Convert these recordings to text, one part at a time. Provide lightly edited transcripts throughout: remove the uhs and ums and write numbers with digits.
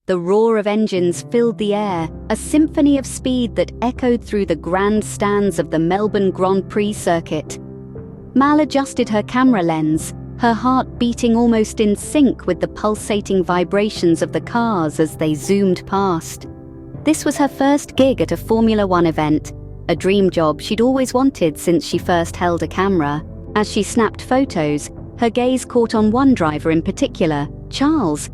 The roar of engines filled the air, a symphony of speed that echoed through the grandstands of the Melbourne Grand Prix circuit. Mal adjusted her camera lens, her heart beating almost in sync with the pulsating vibrations of the cars as they zoomed past. This was her first gig at a Formula One event, a dream job she'd always wanted since she first held a camera. As she snapped photos, her gaze caught on one driver in particular, Charles.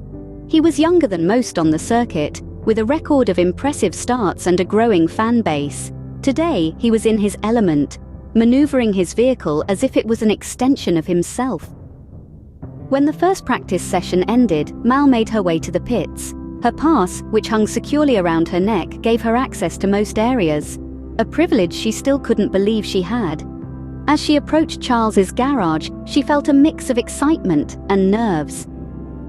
He was younger than most on the circuit, with a record of impressive starts and a growing fan base. Today, he was in his element, maneuvering his vehicle as if it was an extension of himself. When the first practice session ended, Mal made her way to the pits. Her pass, which hung securely around her neck, gave her access to most areas, a privilege she still couldn't believe she had. As she approached Charles's garage, she felt a mix of excitement and nerves.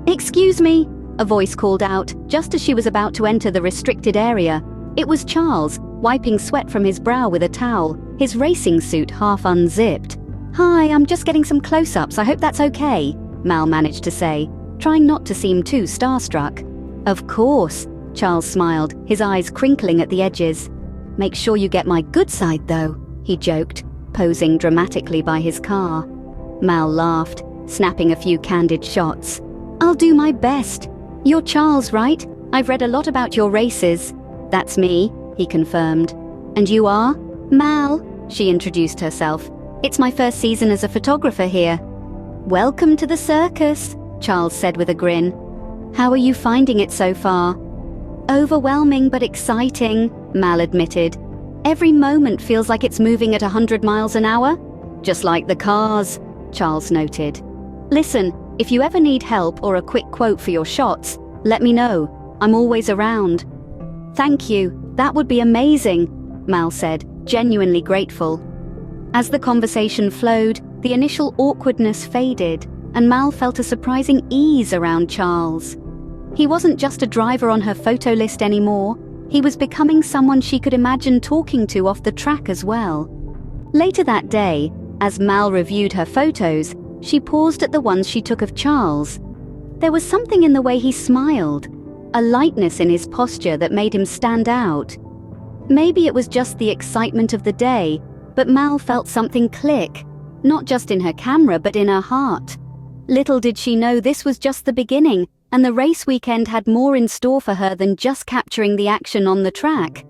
"Excuse me," a voice called out, just as she was about to enter the restricted area. It was Charles, wiping sweat from his brow with a towel, his racing suit half unzipped. "Hi, I'm just getting some close-ups, I hope that's okay," Mal managed to say, trying not to seem too starstruck. "Of course," Charles smiled, his eyes crinkling at the edges. "Make sure you get my good side, though," he joked, posing dramatically by his car. Mal laughed, snapping a few candid shots. "I'll do my best. You're Charles, right? I've read a lot about your races." "That's me," he confirmed. "And you are?" "Mal," she introduced herself. "It's my first season as a photographer here." "Welcome to the circus," Charles said with a grin. "How are you finding it so far?" "Overwhelming but exciting," Mal admitted. "Every moment feels like it's moving at 100 miles an hour." "Just like the cars," Charles noted. "Listen, if you ever need help or a quick quote for your shots, let me know. I'm always around." "Thank you, that would be amazing," Mal said, genuinely grateful. As the conversation flowed, the initial awkwardness faded, and Mal felt a surprising ease around Charles. He wasn't just a driver on her photo list anymore. He was becoming someone she could imagine talking to off the track as well. Later that day, as Mal reviewed her photos, she paused at the ones she took of Charles. There was something in the way he smiled, a lightness in his posture that made him stand out. Maybe it was just the excitement of the day, but Mal felt something click, not just in her camera but in her heart. Little did she know this was just the beginning, and the race weekend had more in store for her than just capturing the action on the track.